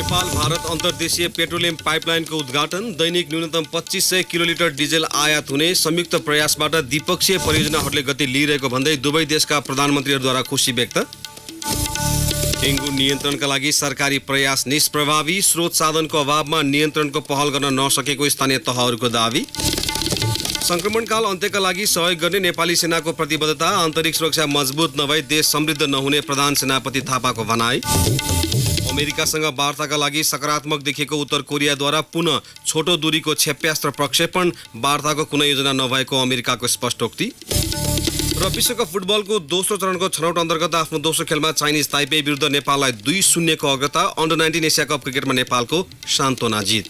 Nepal Bharat अन्तर्देशीय petroleum पाइपलाइनको उद्घाटन, दैनिक न्यूनतम 2500 किलोलिटर diesel आयात हुने संयुक्त प्रयासबाट द्विपक्षीय परियोजनाहरूले गति लिइरहेको भन्दै दुवै देशका प्रधानमन्त्रीहरूद्वारा खुसी व्यक्त। डेंगू नियन्त्रणका लागि सरकारी प्रयास निष्प्रभावी, स्रोत साधनको अभावमा नियन्त्रणको पहल गर्न नसकेको स्थानीय तहहरूको दावी। संक्रमणकाल अन्त्यका लागि सहयोग गर्ने नेपाली सेनाको प्रतिबद्धता, आन्तरिक सुरक्षा मजबुत नभई देश समृद्ध नहुने प्रधान सेनापति थापाको भनाई। अमेरिकासँग वार्ताका लागि सकारात्मक देखिएको उत्तर कोरियाद्वारा पुनः छोटो दूरीको क्षेप्यास्त्र प्रक्षेपण, वार्ताको कुनै योजना नभएको अमेरिकाको स्पष्टोक्ति। र विश्वकप फुटबलको दोस्रो चरणको छनौट अन्तर्गत आफ्नो दोस्रो खेलमा चाइनिज ताइपे विरुद्ध नेपाललाई 2-0 को अग्रता। अन्डर 19 एसिया कप क्रिकेटमा नेपालको सान्तोना जित।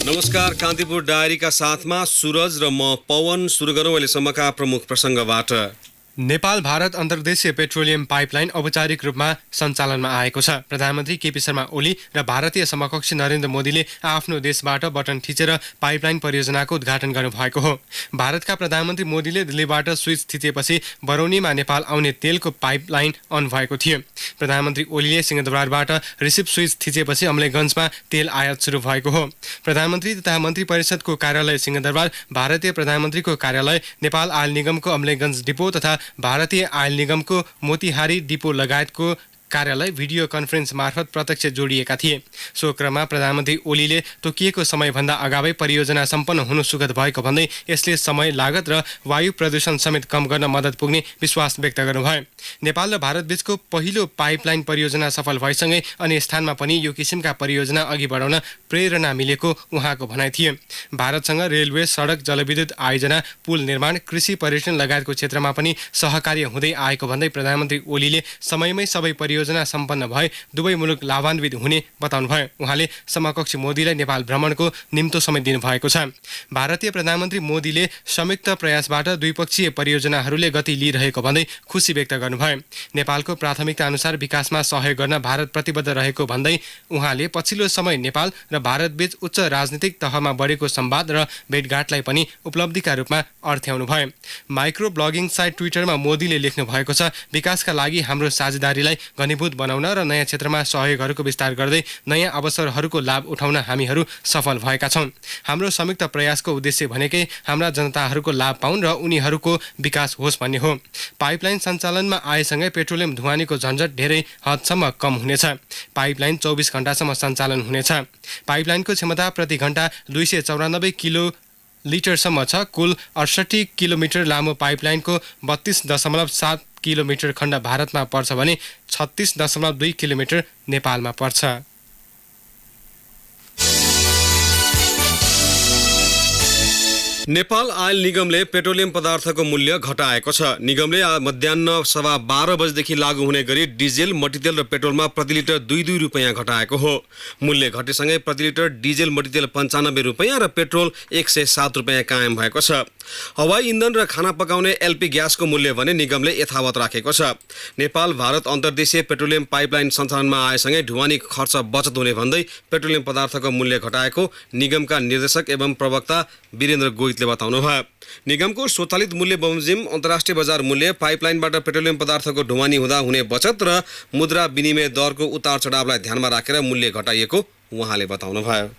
नमस्कार, कान्तिपुर डायरीका साथमा सुरज र म पवन। सुरु गरौँ अहिलेसम्मका प्रमुख प्रसङ्गबाट। नेपाल भारत अन्तर्देशीय पेट्रोलियम पाइपलाइन औपचारिक रूपमा सञ्चालनमा आएको छ। प्रधानमन्त्री केपी शर्मा ओली र भारतीय समकक्षी नरेन्द्र मोदीले आफ्नो देशबाट बटन थिचेर पाइपलाइन परियोजनाको उद्घाटन गर्नुभएको हो। भारतका प्रधानमन्त्री मोदीले दिल्लीबाट स्विच थिचेपछि बरौनीमा नेपाल आउने तेलको पाइपलाइन अन भएको थियो। प्रधानमन्त्री ओलीले सिंहदरबारबाट रिसिभ स्विच थिचेपछि अमलेखगञ्जमा तेल आयात सुरु भएको हो। प्रधानमन्त्री तथा मन्त्री परिषदको कार्यालय सिंहदरबार, भारतीय प्रधानमन्त्रीको कार्यालय नेपाल आयल निगमको अमलेखगञ्ज डिपो तथा भारतीय आयल निगमको मोतिहारी डिपो लगायतको कार्यालय भिडियो कन्फरेन्स मार्फत प्रत्यक्ष जोडिएका थिए। सो क्रममा प्रधानमन्त्री ओलीले तोकिएको समयभन्दा अगावै परियोजना सम्पन्न हुनु सुखद भएको भन्दै यसले समय लागत र वायु प्रदूषण समेत कम गर्न मद्दत पुग्ने विश्वास व्यक्त गर्नुभयो। नेपाल र भारत बीचको पहिलो पाइपलाइन परियोजना सफल भएसँगै अन्य स्थानमा पनि यो किसिमका परियोजना अघि बढाउन प्रेरणा मिलेको उहाँको भनाइ थियो। भारतसँग रेलवे, सडक, जलविद्युत आयोजना, पुल निर्माण, कृषि, पर्यटन लगायतको क्षेत्रमा पनि सहकार्य हुँदै आएको भन्दै प्रधानमन्त्री ओलीले समयमै सबै परियोजना सम्पन्न भए दुवै मुलुक लाभान्वित हुने बताउनुभयो। उहाँले समकक्षी मोदीलाई नेपाल भ्रमणको निम्तो समय दिनुभएको छ। भारतीय प्रधानमन्त्री मोदीले संयुक्त प्रयासबाट द्विपक्षीय परियोजनाहरूले गति लिइरहेको भन्दै खुसी व्यक्त गर्नुभयो। नेपालको प्राथमिकता अनुसार विकासमा सहयोग गर्न भारत प्रतिबद्ध रहेको भन्दै उहाँले पछिल्लो समय नेपाल र भारतबीच उच्च राजनीतिक तहमा बढेको संवाद र भेटघाटलाई पनि उपलब्धिका रूपमा अर्थ्याउनुभयो। माइक्रो ब्लगिङ साइट ट्विटरमा मोदीले लेख्नु भएको छ, विकासका लागि हाम्रो साझेदारीलाई घनीभूत बनाउन र नयाँ क्षेत्रमा सहयोगहरूको विस्तार गर्दै नयाँ अवसरहरूको लाभ उठाउन हामीहरू सफल भएका छौँ। हाम्रो संयुक्त प्रयासको उद्देश्य भनेकै हाम्रा जनताहरूको लाभ पाउन् र उनीहरूको विकास होस् भन्ने हो। पाइपलाइन सञ्चालनमा आएसँगै पेट्रोलियम धुवानीको झन्झट धेरै हदसम्म कम हुनेछ। पाइपलाइन 24 घण्टासम्म सञ्चालन हुनेछ। पाइपलाइनको क्षमता प्रति घण्टा 294 किलोलिटरसम्म छ। कुल 68 किलोमिटर लामो पाइपलाइनको 32.7 किलोमिटर खण्ड भारतमा पर्छ भने 36.2 किलोमिटर नेपालमा पर्छ। नेपाल आयल निगमले पेट्रोलियम पदार्थको मूल्य घटाएको छ। निगमले मध्याह्न 12:15 बजेदेखि लागू हुने गरी डिजेल, मट्टितेल र पेट्रोलमा प्रति लिटर 2 रुपियाँ घटाएको हो। मूल्य घटेसँगै प्रति लिटर डिजेल, मट्टितेल 95 रुपियाँ र पेट्रोल 107 रुपियाँ कायम भएको छ। हवाई इन्धन र खाना पकाउने एलपी ग्यासको मूल्य भने निगमले यथावत राखेको छ। नेपाल भारत अन्तर्देशीय पेट्रोलियम पाइपलाइन सञ्चालनमा आएसँगै ढुवानी खर्च बचत हुने भन्दै पेट्रोलियम पदार्थको मूल्य घटाएको निगमका निर्देशक एवं प्रवक्ता वीरेन्द्र गोइतले बताउनुभयो। निगमको स्वचालित मूल्य बमोजिम अन्तर्राष्ट्रिय बजार मूल्य, पाइपलाइनबाट पेट्रोलियम पदार्थको ढुवानी हुँदा हुने बचत र मुद्रा विनिमय दरको उतार चढावलाई ध्यानमा राखेर मूल्य घटाइएको उहाँले बताउनुभयो।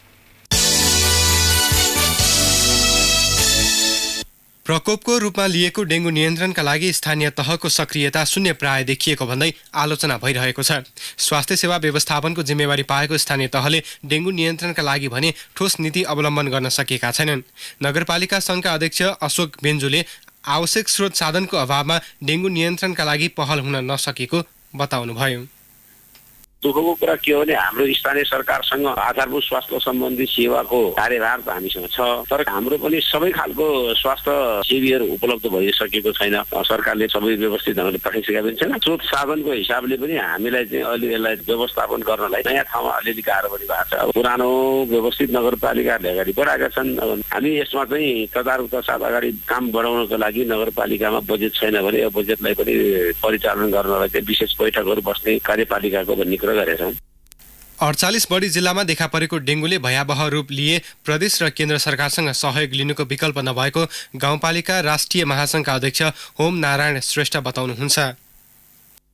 प्रकोपको रूपमा लिएको डेंगू नियन्त्रणका लागि स्थानीय तहको सक्रियता शून्य प्राय देखिएको भन्दै आलोचना भइरहेको छ। स्वास्थ्य सेवा व्यवस्थापनको जिम्मेवारी पाएको स्थानीय तहले डेंगू नियन्त्रणका लागि भने ठोस नीति अवलम्बन गर्न सकेका छैनन्। नगरपालिका सङ्घका अध्यक्ष अशोक बेन्जुले आवश्यक स्रोत साधनको अभावमा डेंगू नियन्त्रणका लागि पहल हुन नसकेको बताउनुभयो। दुःखको कुरा के हो भने हाम्रो स्थानीय सरकारसँग आधारभूत स्वास्थ्य सम्बन्धी सेवाको कार्यभार त हामीसँग छ, तर हाम्रो पनि सबै खालको स्वास्थ्य सेवीहरू उपलब्ध भइसकेको छैन। सरकारले सबै व्यवस्थित ढङ्गले पठाइसकेका पनि छैन। स्रोत साधनको हिसाबले पनि हामीलाई चाहिँ अलि यसलाई व्यवस्थापन गर्नलाई नयाँ ठाउँमा अलिअलि गाह्रो पनि भएको छ। पुरानो व्यवस्थित नगरपालिकाहरूले अगाडि बढाएका छन्। हामी यसमा चाहिँ तदारुकता साथ अगाडि काम बढाउनको लागि नगरपालिकामा बजेट छैन भने यो बजेटलाई पनि परिचालन गर्नलाई चाहिँ विशेष बैठकहरू बस्ने कार्यपालिकाको भन्ने कुरा गरेछौँ। 48 बढी जिल्लामा देखा परेको डेंगूले भयावह रूप लिए प्रदेश र केन्द्र सरकारसँग सहयोग लिनुको विकल्प नभएको गाउँपालिका राष्ट्रिय महासङ्घका अध्यक्ष होम नारायण श्रेष्ठ बताउनुहुन्छ।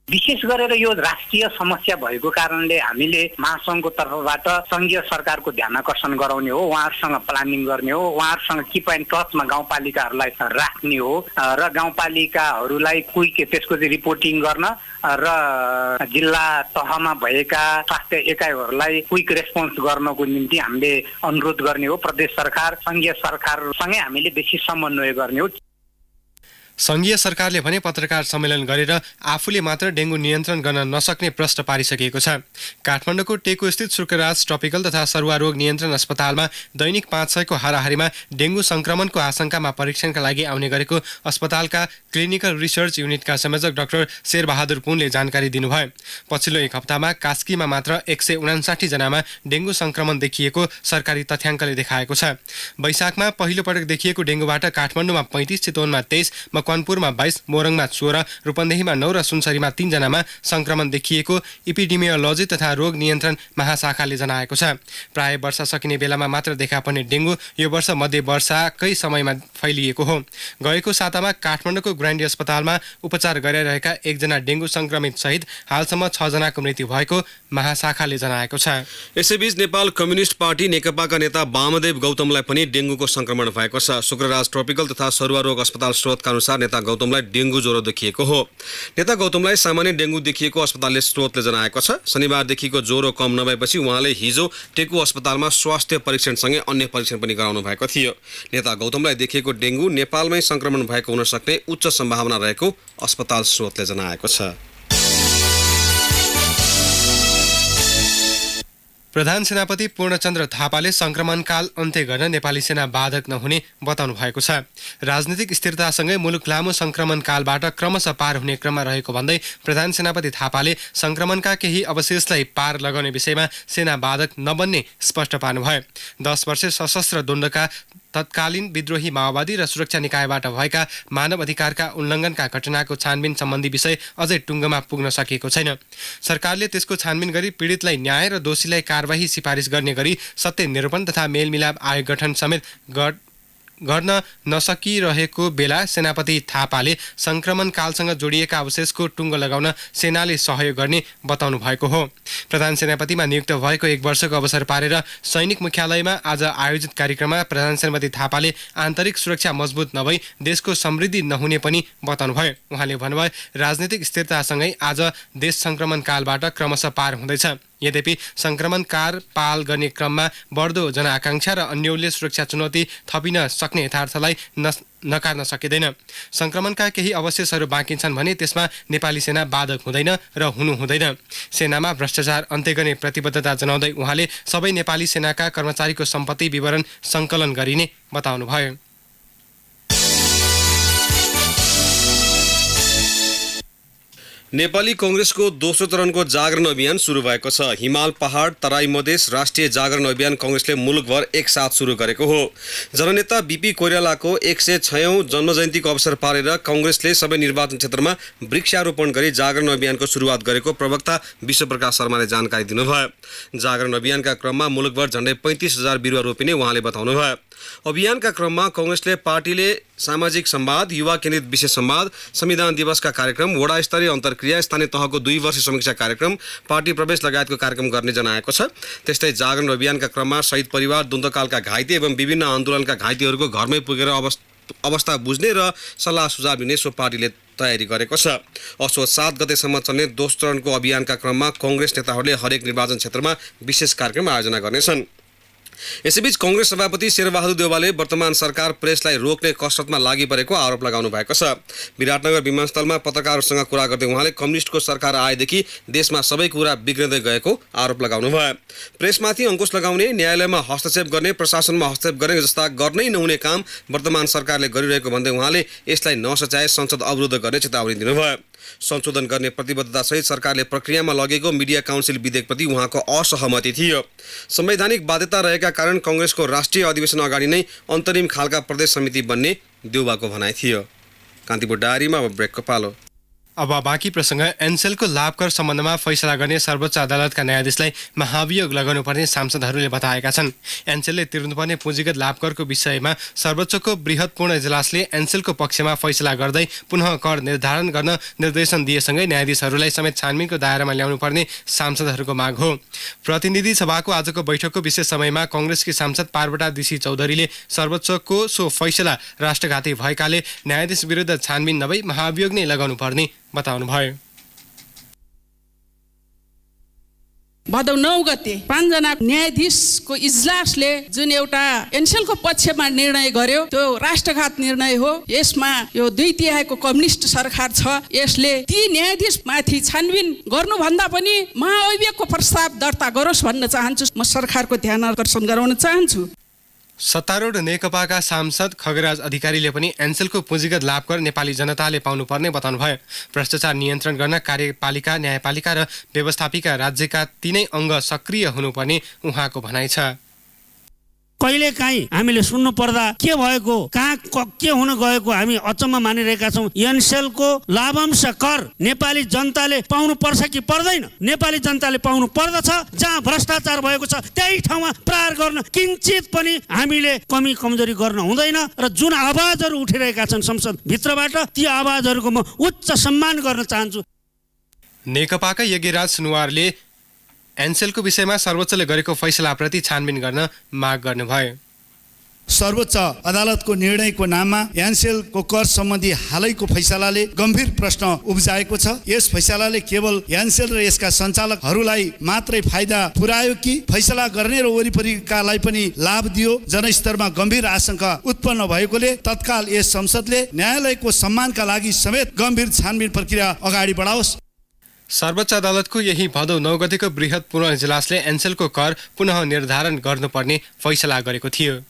विशेष गरेर यो राष्ट्रिय समस्या भएको कारणले हामीले महासङ्घको तर्फबाट सङ्घीय सरकारको ध्यान आकर्षण गराउने हो, उहाँहरूसँग प्लानिङ गर्ने हो, उहाँहरूसँग की पोइन्ट टचमा गाउँपालिकाहरूलाई राख्ने हो र गाउँपालिकाहरूलाई क्विक त्यसको चाहिँ रिपोर्टिङ गर्न र जिल्ला तहमा भएका स्वास्थ्य एकाइहरूलाई क्विक रेस्पोन्स गर्नको निम्ति हामीले अनुरोध गर्ने हो। प्रदेश सरकार सङ्घीय सरकारसँगै हामीले बेसी समन्वय गर्ने हो। सङ्घीय सरकारले भने पत्रकार सम्मेलन गरेर आफूले मात्र डेङ्गु नियन्त्रण गर्न नसक्ने प्रश्न पारिसकेको छ। काठमाडौँको टेकुस्थित शुक्रराज ट्रपिकल तथा सरुवा रोग नियन्त्रण अस्पतालमा दैनिक 500को हाराहारीमा डेङ्गु संक्रमणको आशंकामा परीक्षणका लागि आउने गरेको अस्पतालका क्लिनिकल रिसर्च युनिटका संयोजक डाक्टर शेरबहादुर पुनले जानकारी दिनुभयो। पछिल्लो एक हप्तामा कास्कीमा मात्र 159 जनामा डेङ्गु संक्रमण देखिएको सरकारी तथ्याङ्कले देखाएको छ। वैशाखमा पहिलो पटक देखिएको डेङ्गुबाट काठमाडौँमा 35, चितवनमा 23, मकवानपुरमा 22, मोरङमा 16, रूपन्देहीमा 9 र सुनसरीमा 3 जनामा संक्रमण देखिएको इपिडेमियोलोजी तथा रोग नियन्त्रण महाशाखाले जनाएको छ। प्राय वर्षा सकिने बेलामा मात्र देखा पर्ने डेङ्गु यो वर्ष मध्य वर्षाकै समयमा फैलिएको हो। गएको सातामा काठमाडौँको ग्रान्डी अस्पतालमा उपचार गरिरहेका 1 जना डेङ्गु संक्रमित सहित हालसम्म 6 जनाको मृत्यु भएको महाशाखाले जनाएको छ। यसैबीच नेपाल कम्युनिस्ट पार्टी नेकपाका नेता वामदेव गौतमलाई पनि डेङ्गुको संक्रमण भएको छ। शुक्रराज ट्रपिकल तथा सरुवा रोग अस्पताल स्रोतका अनुसार नेता गौतमलाई डेङ्गु ज्वरो देखिएको हो। नेता गौतमलाई सामान्य डेङ्गु देखिएको अस्पतालले स्रोतले जनाएको छ। शनिबारदेखिको ज्वरो कम नभएपछि उहाँले हिजो टेकु अस्पतालमा स्वास्थ्य परीक्षणसँगै अन्य परीक्षण पनि गराउनु भएको थियो। नेता गौतमलाई देखिएको डेङ्गु नेपालमै संक्रमण भएको हुन सक्ने उच्च सम्भावना रहेको अस्पताल स्रोतले जनाएको छ। प्रधान सेनापति पूर्णचन्द्र थापाले संक्रमणकाल अन्त्य गर्न नेपाली सेना बाधक नहुने बताउनु भएको छ। राजनीतिक स्थिरतासँगै मुलुक लामो संक्रमणकालबाट क्रमशः पार हुने क्रममा रहेको भन्दै प्रधान सेनापति थापाले संक्रमणका केही अवशेषलाई पार लगाउने विषयमा सेना बाधक नबन्ने स्पष्ट पार्नुभयो। 10 वर्ष सशस्त्र द्वन्द्वका तत्कालीन विद्रोही माओवादी र सुरक्षा निकायबाट भएका मानव अधिकारका उल्लङ्घनका घटनाको छानबिन सम्बन्धी विषय अझै टुङ्गोमा पुग्न सकेको छैन। सरकारले त्यसको छानबिन गरी पीडितलाई न्याय र दोषीलाई कारबाही सिफारिस गर्ने गरी सत्य निरूपण तथा मेलमिलाप आयोग गठन समेत गर्न नसकिरहेको बेला सेनापति थापाले संक्रमणकालसँग जोडिएका अवशेषको टुङ्गो लगाउन सेनाले सहयोग गर्ने बताउनु भएको हो। प्रधान सेनापतिमा नियुक्त भएको 1 वर्षको अवसर पारेर सैनिक मुख्यालयमा आज आयोजित कार्यक्रममा प्रधान सेनापति थापाले आन्तरिक सुरक्षा मजबुत नभई देशको समृद्धि नहुने पनि बताउनुभयो। उहाँले भन्नुभयो, राजनीतिक स्थिरतासँगै आज देश संक्रमणकालबाट क्रमशः पार हुँदैछ। यद्यपि संक्रमणकाल पाल गर्ने क्रममा बढ्दो जनआकांक्षा र अन्योन्य सुरक्षा चुनौती थपिन सक्ने यथार्थलाई नकार्न सकिँदैन। संक्रमणका केही अवशेषहरू बाँकी छन् भने त्यसमा नेपाली सेना बाधक हुँदैन र हुनु हुँदैन। सेनामा भ्रष्टाचार अन्त्य गर्ने प्रतिबद्धता जनाउँदै उहाँले सबै नेपाली सेनाका कर्मचारीको सम्पत्ति विवरण सङ्कलन गरिने बताउनुभयो। नेपाली कांग्रेसको दोस्रो चरणको जागरण अभियान सुरु भएको छ। हिमाल पहाड तराई मधेस राष्ट्रिय जागरण अभियान कांग्रेसले मुलुकभर एकसाथ सुरु गरेको हो। जननेता बीपी कोइरालाको 106औं जन्मजयन्तीको अवसर पारेर कांग्रेसले सबै निर्वाचन क्षेत्रमा वृक्षारोपण गरी जागरण अभियानको सुरुवात गरेको प्रवक्ता विश्वप्रकाश शर्माले जानकारी दिनुभयो। जागरण अभियानका क्रममा मुलुकभर झण्डै 35,000 बिरुवा रोपिने उहाँले बताउनुभयो। अभियानका क्रममा कांग्रेसले पार्टीले सामाजिक संवाद, युवा केन्द्रित विशेष संवाद, संविधान दिवसका कार्यक्रम, वडा स्तरीय अन्तर्क्रिया, स्थानीय तहको 2 वर्ष समीक्षा कार्यक्रम, पार्टी प्रवेश लगायतको कार्यक्रम गर्ने जनाएको छ। त्यस्तै जागरण अभियानका क्रममा शहीद परिवार, द्वन्द्वकालका घाइते एवं विभिन्न आन्दोलनका घाइतेहरूको घरमै पुगेर अवस्था बुझ्ने र सल्लाह सुझाव लिने सो पार्टीले तयारी गरेको छ। असोज 7 गतेसम्म चल्ने दोस्रो चरणको अभियानका क्रममा कांग्रेस नेताहरूले हरेक निर्वाचन क्षेत्रमा विशेष कार्यक्रम आयोजना गर्नेछन्। यसैबीच कांग्रेस सभापति शेरबहादुर देउवाले वर्तमान सरकार प्रेसलाई रोक्ने कसरतमा लागि परेको आरोप लगाउनु भएको छ। विराटनगर विमानस्थलमा पत्रकारहरूसँग कुरा गर्दै उहाँले कम्युनिस्टको सरकार आएदेखि देशमा सबै कुरा बिग्रिँदै गएको आरोप लगाउनुभयो। प्रेसमाथि अंकुश लगाउने, न्यायालयमा हस्तक्षेप गर्ने, प्रशासनमा हस्तक्षेप गर्ने जस्ता गर्नै नहुने काम वर्तमान सरकारले गरिरहेको भन्दै उहाँले यसलाई नसचाए संसद अवरुद्ध गर्ने चेतावनी दिनुभयो। संशोधन गर्ने प्रतिबद्धतासहित सरकारले प्रक्रियामा लगेको मिडिया काउन्सिल विधेयकप्रति उहाँको असहमति थियो। संवैधानिक बाध्यता रहेका कारण कांग्रेसको राष्ट्रिय अधिवेशन अगाडि नै अन्तरिम खालका प्रदेश समिति बन्ने देउवाको भनाइ थियो। कान्तिपुर डायरीमा अब ब्रेकको पालो। अब बाँकी प्रसङ्ग एनसेलको लाभ कर सम्बन्धमा फैसला गर्ने सर्वोच्च अदालतका न्यायाधीशलाई महाभियोग लगाउनुपर्ने सांसदहरूले बताएका छन्। एनसेलले तिर्नुपर्ने पुँजीगत लाभ करको विषयमा सर्वोच्चको बृहत पूर्ण इजलासले एनसेलको पक्षमा फैसला गर्दै पुनः कर निर्धारण गर्न निर्देशन दिएसँगै न्यायाधीशहरूलाई समेत छानबिनको दायरामा ल्याउनुपर्ने सांसदहरूको माग हो। प्रतिनिधि सभाको आजको बैठकको विशेष समयमा कङ्ग्रेसकी सांसद पार्वता दिसी चौधरीले सर्वोच्चको सो फैसला राष्ट्रघाती भएकाले न्यायाधीश विरुद्ध छानबिन नभई महाभियोग नै लगाउनुपर्ने बताउनुभयो। भदौ 9 गते 5 जना न्यायाधीशको इजलासले जुन एउटा एनसेलको पक्षमा निर्णय गर्यो त्यो राष्ट्रघात निर्णय हो। यसमा यो 2/3 कम्युनिस्ट सरकार छ। यसले ती न्यायाधीशमाथि छानबिन गर्नुभन्दा पनि महाअभियोगको प्रस्ताव दर्ता गरोस् भन्न चाहन्छु। म सरकारको ध्यान आकर्षण गराउन चाहन्छु। सत्तारूढ नेकपाका सांसद खगराज अधिकारीले पनि एनसेलको पुँजीगत लाभ कर नेपाली जनताले पाउनुपर्ने बताउनुभयो। भ्रष्टाचार नियन्त्रण गर्न कार्यपालिका, न्यायपालिका र व्यवस्थापिका राज्यका तीनै अङ्ग सक्रिय हुनुपर्ने उहाँको भनाइ छ। कहिलेकाहीँ हामीले सुन्नु पर्दा के भएको, कहाँ के हुन गएको हामी अचम्म मानिरहेका छौँ। एनसेलको लाभांश कर नेपाली जनताले पाउनु पर्छ कि पर्दैन? नेपाली जनताले पाउनु पर्दछ। जहाँ भ्रष्टाचार भएको छ त्यही ठाउँमा प्रहार गर्न किञ्चित पनि हामीले कमी कमजोरी गर्न हुँदैन। र जुन आवाजहरू उठिरहेका छन् संसद भित्रबाट ती आवाजहरूको म उच्च सम्मान गर्न चाहन्छु। नेकपाका यज्ञराज सुनुवारले एनसेलको विषयमा सर्वोच्चले गरेको फैसलाप्रति छानबिन गर्न माग गर्नुभयो। सर्वोच्च अदालतको निर्णयको नाममा एनसेलको कर सम्बन्धी हालैको फैसलाले गम्भीर प्रश्न उब्जाएको छ। यस फैसलाले केवल एनसेल र यसका सञ्चालकहरूलाई मात्रै फाइदा पुर्यायो कि फैसला गर्ने र वरिपरिकालाई पनि लाभ दियो? जनस्तरमा गम्भीर आशंका उत्पन्न भएकोले तत्काल यस संसदले न्यायालयको सम्मानका लागि समेत गम्भीर छानबिन प्रक्रिया अगाडि बढाओस्। सर्वोच्च अदालतको यही भदौ 9 गतेको बृहत पूर्ण इजलासले एनसेलको कर पुनः निर्धारण गर्नुपर्ने फैसला गरेको थियो।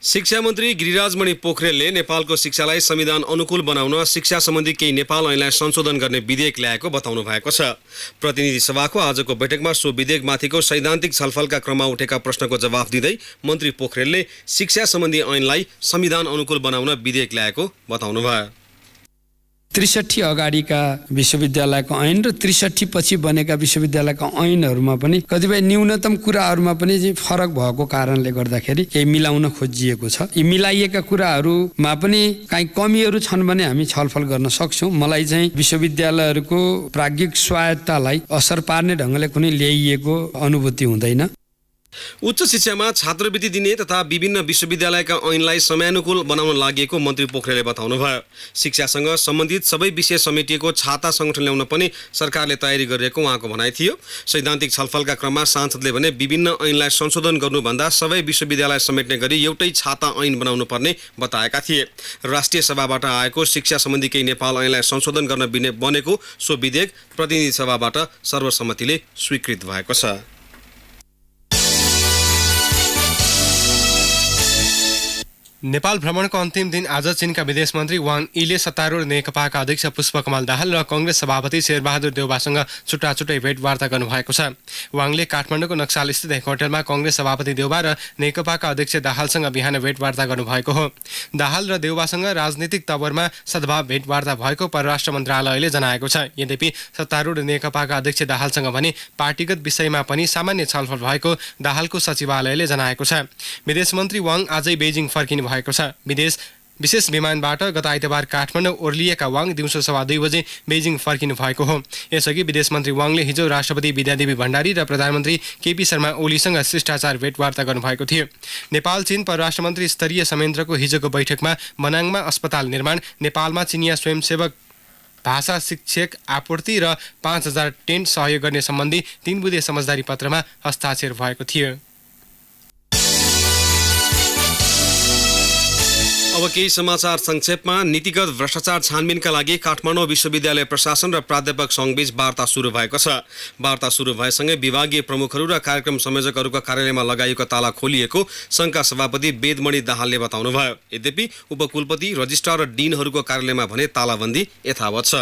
शिक्षा मन्त्री गिरिराजमणि पोखरेलले नेपालको शिक्षालाई संविधान अनुकूल बनाउन शिक्षा सम्बन्धी केही नेपाल ऐनलाई संशोधन गर्ने विधेयक ल्याएको बताउनु भएको छ। प्रतिनिधि सभाको आजको बैठकमा सो विधेयकमाथिको सैद्धान्तिक छलफलका क्रममा उठेका प्रश्नको जवाफ दिँदै मन्त्री पोखरेलले शिक्षा सम्बन्धी ऐनलाई संविधान अनुकूल बनाउन विधेयक ल्याएको बताउनुभयो। 63 अगाडिका विश्वविद्यालयको ऐन र 63 पछि बनेका विश्वविद्यालयका ऐनहरूमा पनि कतिपय न्यूनतम कुराहरूमा पनि फरक भएको कारणले गर्दाखेरि केही मिलाउन खोजिएको छ। यी मिलाइएका कुराहरूमा पनि कहीँ कमीहरू छन् भने हामी छलफल गर्न सक्छौँ। मलाई चाहिँ विश्वविद्यालयहरूको प्राज्ञिक स्वायत्ततालाई असर पार्ने ढङ्गले कुनै ल्याइएको अनुभूति हुँदैन। उच्च शिक्षामा छात्रवृत्ति दिने तथा विभिन्न विश्वविद्यालयका ऐनलाई समयानुकूल बनाउन लागि मन्त्री पोखरेलले बताउनुभयो। शिक्षासँग सम्बन्धित सबै विषय समेटिएको छाता संगठन ल्याउन पनि सरकारले तयारी गरिरहेको उहाँको भनाइ थियो। सैद्धान्तिक छलफलका क्रममा सांसदले भने विभिन्न ऐनलाई संशोधन गर्नुभन्दा सबै विश्वविद्यालय समेट्ने गरी एउटै छाता ऐन बनाउनु पर्ने बताएका थिए। राष्ट्रिय सभाबाट आएको शिक्षा सम्बन्धी केही नेपाल ऐनलाई संशोधन गर्न बनेको सो विधेयक प्रतिनिधि सभाबाट सर्वसम्मतिले स्वीकृत भएको छ। नेपाल भ्रमणको अन्तिम दिन आज चीनका विदेश मन्त्री वाङ यीले सत्तारूढ नेकपाका अध्यक्ष पुष्पकमल दाहाल र कांग्रेस सभापति शेरबहादुर देउवासँग छुट्टा छुट्टै भेटवार्ता गर्नुभएको छ। वाङले काठमाडौँको नक्साल स्थित एक होटलमा कांग्रेस सभापति देउवा र नेकपाका अध्यक्ष दाहालसँग बिहान भेटवार्ता गर्नुभएको हो। दाहाल र देउवासँग राजनीतिक तवरमा सद्भाव भेटवार्ता भएको परराष्ट्र मन्त्रालयले जनाएको छ। यद्यपि सत्तारूढ नेकपाका अध्यक्ष दाहालसँग भने पार्टीगत विषयमा पनि सामान्य छलफल भएको दाहालको सचिवालयले जनाएको छ। विदेश मन्त्री वाङ आजै बेजिङ फर्किनु भएको छ। विशेष विमानबाट गत आइतबार काठमाडौँ ओर्लिएका वाङ दिउँसो 2:15 बजे बेजिङ फर्किनु भएको हो। यसअघि विदेश मन्त्री वाङले हिजो राष्ट्रपति विद्यादेवी भण्डारी र प्रधानमन्त्री केपी शर्मा ओलीसँग शिष्टाचार भेटवार्ता गर्नुभएको थियो। नेपाल चीन परराष्ट्र मन्त्री स्तरीय संयन्त्रको हिजोको बैठकमा मनाङमा अस्पताल निर्माण, नेपालमा चिनिया स्वयंसेवक भाषा शिक्षक आपूर्ति र 5000 टेन्ट सहयोग गर्ने सम्बन्धी 3 बुँदे समझदारी पत्रमा हस्ताक्षर भएको थियो। अब केही समाचार संक्षेपमा। नीतिगत भ्रष्टाचार छानबिनका लागि काठमाडौँ विश्वविद्यालय प्रशासन र प्राध्यापक सङ्घबीच वार्ता सुरु भएको छ। वार्ता सुरु भएसँगै विभागीय प्रमुखहरू र कार्यक्रम संयोजकहरूका कार्यालयमा लगाइएको ताला खोलिएको सङ्घका सभापति वेदमणि दाहालले बताउनुभयो। यद्यपि उपकुलपति, रजिस्ट्रार र डिनहरूको कार्यालयमा भने तालाबन्दी यथावत छ।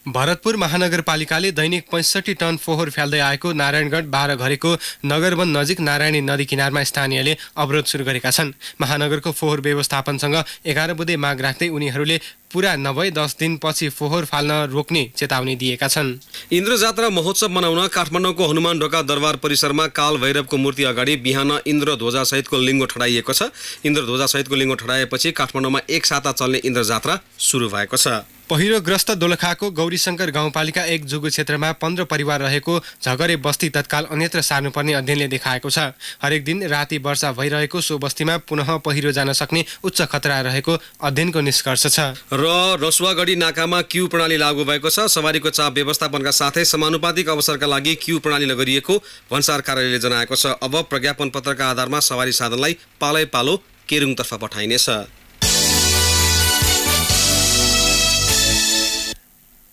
भरतपुर महानगरपालिकाले दैनिक 65 टन फोहोर फ्याल्दै आएको नारायणगढ 12 घरेको नगरवन नजिक नारायणी नदी किनारमा स्थानीयले अवरोध सुरु गरेका छन्। महानगरको फोहोर व्यवस्थापनसँग 11 बुँदे माग राख्दै उनीहरूले पुरा नभए 10 दिनपछि फोहोर फाल्न रोक्ने चेतावनी दिएका छन्। इन्द्रजात्रा महोत्सव मनाउन काठमाडौँको हनुमान ढोका दरबार परिसरमा काल भैरवको मूर्ति अगाडि बिहान इन्द्रध्वजासहितको लिङ्गो ठडाइएको छ। इन्द्रध्वजासहितको लिङ्गो ठडाएपछि काठमाडौँमा एक साता चल्ने इन्द्रजात्रा सुरु भएको छ। पहिरोग्रस्त दोलखाको गौरीशङ्कर गाउँपालिका 1 जुगु क्षेत्रमा 15 परिवार रहेको झगरे बस्ती तत्काल अन्यत्र सार्नुपर्ने अध्ययनले देखाएको छ। हरेक दिन राति वर्षा भइरहेको सो बस्तीमा पुनः पहिरो जान सक्ने उच्च खतरा रहेको अध्ययनको निष्कर्ष छ। र रसुवागढी नाकामा क्यू प्रणाली लागू भएको छ। सवारीको चाप व्यवस्थापनका साथै समानुपातिक अवसरका लागि क्यू प्रणाली गरिएको भन्सार कार्यालयले जनाएको छ। अब प्रज्ञापन पत्रका आधारमा सवारी साधनलाई पालै पालो केरुङतर्फ पठाइनेछ।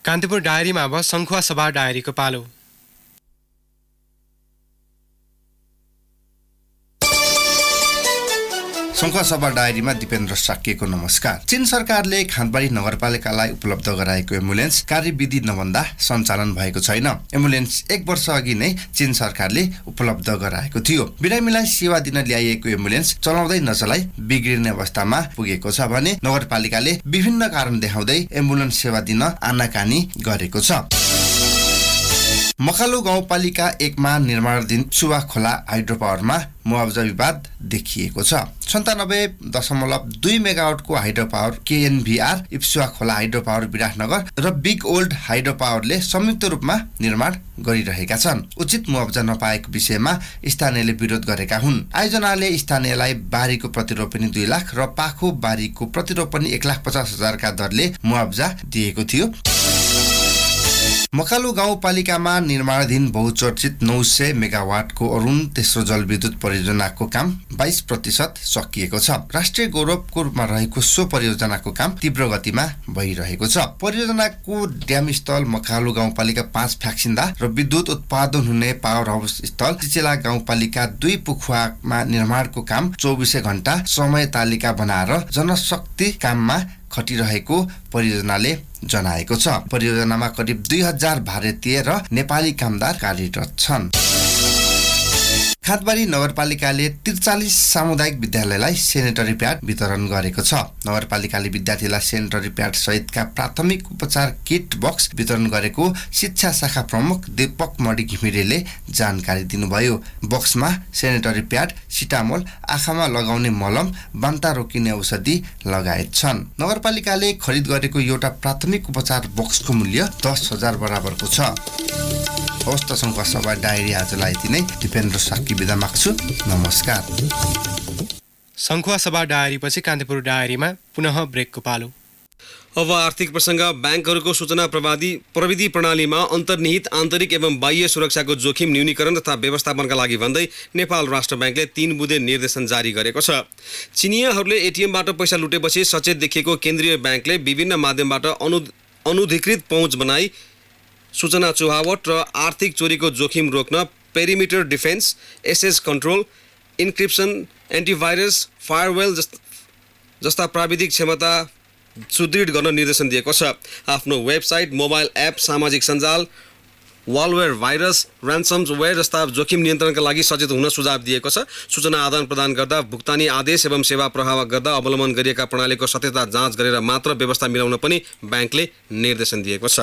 कान्तिपुर डायरीमा अब सङ्खुवा सभा डायरीको पालो। सङ्खुवा सभा डायरीमा दिपेन्द्र साक्यको नमस्कार। चीन सरकारले खाँदबारी नगरपालिकालाई उपलब्ध गराएको एम्बुलेन्स कार्यविधि नभन्दा सञ्चालन भएको छैन। एम्बुलेन्स 1 वर्ष अघि नै चीन सरकारले उपलब्ध गराएको थियो। बिरामीलाई सेवा दिन ल्याइएको एम्बुलेन्स चलाउँदै नचलाई बिग्रिने अवस्थामा पुगेको छ भने नगरपालिकाले विभिन्न कारण देखाउँदै एम्बुलेन्स सेवा दिन आनाकानी गरेको छ। मकालु गाउँपालिका 1 मा निर्माणाधीन इप्सुवा खोला हाइड्रो पावरमा मुआवजा विवाद देखिएको छ। 97.2 मेगावाटको हाइड्रो पावर केएनभीआर इप्सुवा खोला हाइड्रो पावर विराटनगर र बिग ओल्ड हाइड्रो पावरले संयुक्त रूपमा निर्माण गरिरहेका छन्। उचित मुआवजा नपाएको विषयमा स्थानीयले विरोध गरेका हुन्। आयोजनाले स्थानीयलाई बारीको प्रतिरोपनी 2 लाख र पाखो बारीको प्रतिरोपनी 1,50,000 का दरले मुआवजा दिएको थियो। मकालु गाउँपालिकामा निर्माणाधीन बहुचर्चित 900 मेगावाटको अरुण तेस्रो जलविद्युत परियोजनाको काम 22% सकिएको छ। राष्ट्रिय गौरवको रूपमा रहेको सो परियोजनाको काम तीव्र गतिमा भइरहेको छ। परियोजनाको ड्याम स्थल मकालु गाउँपालिका 5 फ्याक्सिन्दा र विद्युत उत्पादन हुने पावर हाउस स्थल चिचेला गाउँपालिका 2 पुखुवामा निर्माणको काम 24 घण्टा समय तालिका बनाएर जनशक्ति काममा खटिरहेको परियोजनाले जनाएको छ। परियोजनामा करिब 2000 भारतीय र नेपाली कामदार कार्यरत छन्। खाँदबारी नगरपालिकाले 43 सामुदायिक विद्यालयलाई सेनिटरी प्याड वितरण गरेको छ। नगरपालिकाले विद्यार्थीलाई सेनिटरी प्याड सहितका प्राथमिक उपचार किट बक्स वितरण गरेको शिक्षा शाखा प्रमुख दीपक मणि घिमिरेले जानकारी दिनुभयो। बक्समा सेनिटरी प्याड, सिटामोल, आँखामा लगाउने मलम, बान्ता रोकिने औषधि लगायत छन्। नगरपालिकाले खरिद गरेको एउटा प्राथमिक उपचार बक्सको मूल्य 10,000 बराबरको छ। हवस् त सङ्खुवा सभा डायरी आजलाई यति नै। दिपेन्द्र साक्की बिदा माग्छु। नमस्कार। सङ्खुवा सभा डायरीपछि कान्तिपुर डायरीमा पुनः ब्रेकको पालो। अब आर्थिक प्रसङ्ग। ब्याङ्कहरूको सूचना प्रविधि प्रणालीमा अन्तर्निहित आन्तरिक एवं बाह्य सुरक्षाको जोखिम न्यूनीकरण तथा व्यवस्थापनका लागि भन्दै नेपाल राष्ट्र ब्याङ्कले 3 बुँदे निर्देशन जारी गरेको छ। चिनियाहरूले एटिएमबाट पैसा लुटेपछि सचेत देखिएको केन्द्रीय ब्याङ्कले विभिन्न माध्यमबाट अनधिकृत पहुँच बनाई सूचना चुहावट र आर्थिक चोरीको जोखिम रोक्न perimeter defence, access control, encryption, antivirus, firewall जस्ता प्राविधिक क्षमता सुदृढ गर्न निर्देशन दिएको छ। आफ्नो वेबसाइट, मोबाइल एप, सामाजिक सञ्जाल, वालवेयर भाइरस, ऱ्यान्समवेयर जस्ता जोखिम नियन्त्रणका लागि सचेत हुन सुझाव दिएको छ। सूचना आदान प्रदान गर्दा भुक्तानी आदेश एवं सेवा प्रवाह गर्दा अवलम्बन गरिएका प्रणालीको सत्यता जाँच गरेर मात्र व्यवस्था मिलाउन पनि ब्याङ्कले निर्देशन दिएको छ।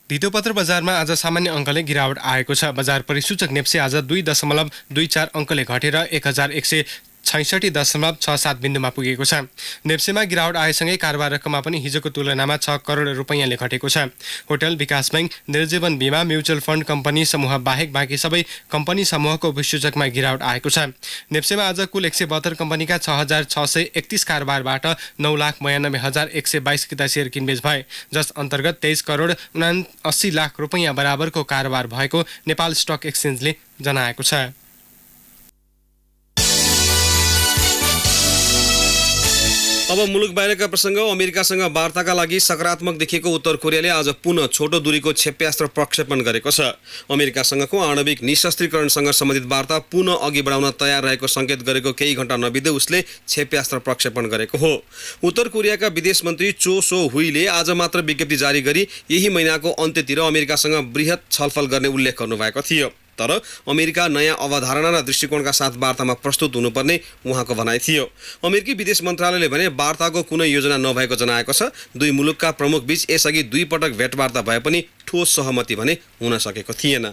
धितोपत्र बजारमा आज सामान्य अङ्कले गिरावट आएको छ। बजार परिसूचक नेप्से आज 2.24 अङ्कले घटेर 1166.67 बिन्दुमा पुगेको छ। नेप्सेमा गिरावट आएसँगै कारोबार रकममा पनि हिजोको तुलनामा 6 करोड रुपैयाँले घटेको छ। होटल, विकास बैंक, निर्जीवन बीमा, म्युचुअल फन्ड कम्पनी समूह बाहेक बाँकी सबै कम्पनी समूहको विसूचकमा गिरावट आएको छ। नेप्सेमा आज कुल 172 कम्पनीका 6,631 कारोबारबाट 9,92,122 किता सेयर किनबेच भए, जस अन्तर्गत 23 करोड 79 लाख रुपैयाँ बराबरको कारोबार भएको नेपाल स्टक एक्सचेन्जले जनाएको छ। अब मुलुक बाहिरका प्रसङ्ग। अमेरिकासँग वार्ताका लागि सकारात्मक देखिएको उत्तर कोरियाले आज पुनः छोटो दूरीको क्षेप्यास्त्र प्रक्षेपण गरेको छ। अमेरिकासँगको आणविक निशस्त्रीकरणसँग सम्बन्धित वार्ता पुनः अघि बढाउन तयार रहेको सङ्केत गरेको केही घण्टा नबित्दै उसले क्षेप्यास्त्र प्रक्षेपण गरेको हो। उत्तर कोरियाका विदेश मन्त्री चो सो हुईले आज मात्र विज्ञप्ति जारी गरी यही महिनाको अन्त्यतिर अमेरिकासँग बृहत छलफल गर्ने उल्लेख गर्नुभएको थियो। तर अमेरिका नयाँ अवधारणा र दृष्टिकोणका साथ वार्तामा प्रस्तुत हुनुपर्ने उहाँको भनाइ थियो। अमेरिकी विदेश मन्त्रालयले भने वार्ताको कुनै योजना नभएको जनाएको छ। दुई मुलुकका प्रमुख बीच यसअघि 2 पटक भेटवार्ता भए पनि ठोस सहमति भने हुन सकेको थिएन।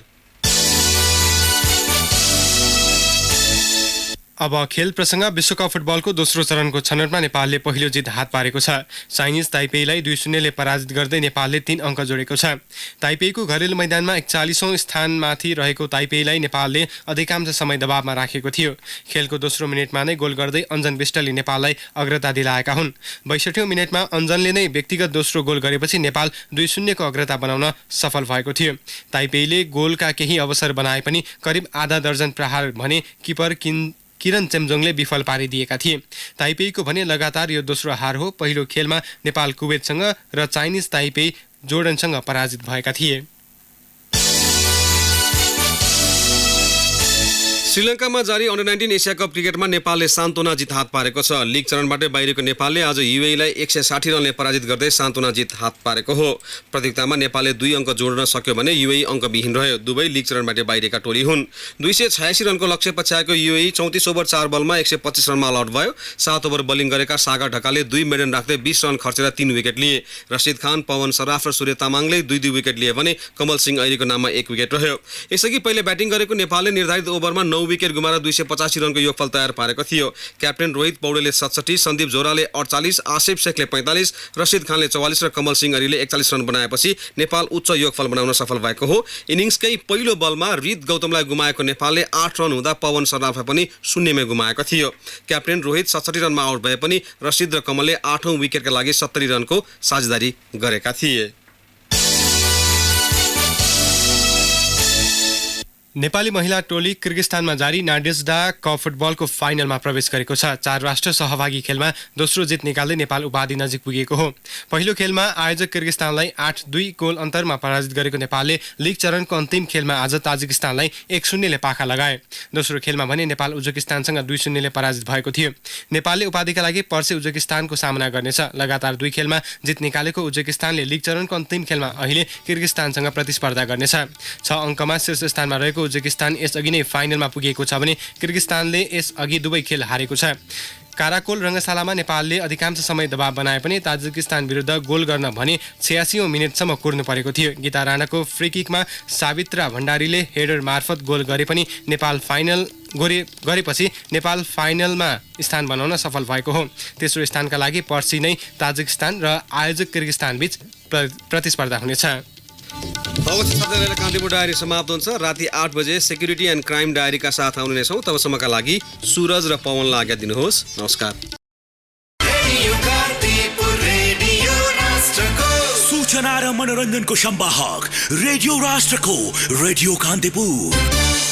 अब खेल प्रसङ्ग। विश्वकप फुटबलको दोस्रो चरणको छनौटमा नेपालले पहिलो जित हात पारेको छ। चाइनिज ताइपेईलाई 2-0ले पराजित गर्दै नेपालले 3 अङ्क जोडेको छ। ताइपेईको घरेलु मैदानमा 41औं स्थानमाथि रहेको ताइपेईलाई नेपालले अधिकांश समय दबावमा राखेको थियो। खेलको दोस्रो मिनेटमा नै गोल गर्दै अञ्जन विष्टले नेपाललाई अग्रता दिलाएका हुन्। 62औं मिनेटमा अञ्जनले नै व्यक्तिगत दोस्रो गोल गरेपछि नेपाल 2-0 को अग्रता बनाउन सफल भएको थियो। ताइपेईले गोलका केही अवसर बनाए पनि करिब आधा दर्जन प्रहार भने किपर किरण चेम्जोङले विफल पारिदिएका थिए। ताइपेईको भने लगातार यो दोस्रो हार हो। पहिलो खेलमा नेपाल कुवेतसँग र चाइनिज ताइपेई जोर्डनसँग पराजित भएका थिए। श्रीलङ्कामा जारी अन्डर-19 एसिया कप क्रिकेटमा नेपालले सान्तोना जित हात पारेको छ। लिग चरणबाट बाहिरको नेपालले आज युएईलाई 160 रनले पराजित गर्दै सान्तोना जित हात पारेको हो। प्रतियोगितामा नेपालले 2 अङ्क जोड्न सक्यो भने युएई अङ्कविहीन रह्यो। दुवै लिग चरणबाट बाहिरका टोली हुन्। 286 रनको लक्ष्य पछ्याएको युएई 34 ओभर 4 बलमा 125 रनमा अल आउट भयो। 7 ओभर बोलिङ गरेका सागर ढकालले 2 मेडन राख्दै 20 रन खर्चेर 3 विकेट लिए। रसिद खान, पवन सराफ र सूर्य तामाङले 2-2 विकेट लिए भने कमल सिंह ऐरीको नाममा 1 विकेट रह्यो। यसअघि पहिले ब्याटिङ गरेको नेपालले निर्धारित ओभरमा 9 विकेट गुमाएर 285 रनको योगफल तयार पारेको थियो। क्याप्टेन रोहित पौडेलले 67, सन्दीप जोराले 48, आसिफ शेखले 45, रसिद खानले 44 र कमल सिंह ऐरीले 41 रन बनाएपछि नेपाल उच्च योगफल बनाउन सफल भएको हो। इनिङ्सकै पहिलो बलमा रित गौतमलाई गुमाएको नेपालले 8 रन हुँदा पवन सराफलाई पनि शून्यमै गुमाएको थियो। क्याप्टेन रोहित 67 रनमा आउट भए पनि रसिद र कमलले 8औं विकेटका लागि 70 रनको साझेदारी गरेका थिए। नेपाली महिला टोली किर्गिस्तानमा जारी नाडेजडा कप फुटबलको फाइनलमा प्रवेश गरेको छ। 4 राष्ट्र सहभागी खेलमा दोस्रो जित निकाल्दै नेपाल उपाधि नजिक पुगेको हो। पहिलो खेलमा आयोजक किर्गिस्तानलाई 8-2 गोल अन्तरमा पराजित गरेको नेपालले लिग चरणको अन्तिम खेलमा आज ताजिकिस्तानलाई 1-0 ले पाखा लगाए। दोस्रो खेलमा भने नेपाल उज्बेकिस्तानसँग 2-0 ले पराजित भएको थियो। नेपालले उपाधिका लागि पर्सि उज्बेकिस्तानको सामना गर्नेछ। लगातार 2 खेलमा जित निकालेको उज्बेकिस्तानले लिग चरणको अन्तिम खेलमा अहिले किर्गिस्तानसँग प्रतिस्पर्धा गर्नेछ। 6 अङ्कमा शीर्ष स्थानमा रहेको उज्बेकिस्तान यसअघि नै फाइनलमा पुगेको छ भने किर्गिस्तानले यसअघि दुवै खेल हारेको छ। काराकोल रङ्गशालामा नेपालले अधिकांश समय दबाव बनाए पनि ताजिकिस्तान विरुद्ध गोल गर्न भने 86औं मिनेटसम्म कुर्नु परेको थियो। गीता राणाको फ्री किकमा सावित्रा भण्डारीले हेडर मार्फत गोल गरे पनि गरेपछि नेपाल फाइनलमा स्थान बनाउन सफल भएको हो। तेस्रो स्थानका लागि पर्सि नै ताजिकिस्तान र आयोजक किर्गिस्तान बीच प्रतिस्पर्धा हुनेछ। कान्तिपुर डायरी समाप्त हुन्छ। राति 8 बजे सेक्युरिटी एन्ड क्राइम डायरीका साथ आउने नै छौँ। तबसम्मका लागि सूरज र पवनलाई आज्ञा दिनुहोस्। नमस्कार। सूचना र मनोरञ्जनको संवाहक रेडियो राष्ट्रको रेडियो कान्तिपुर।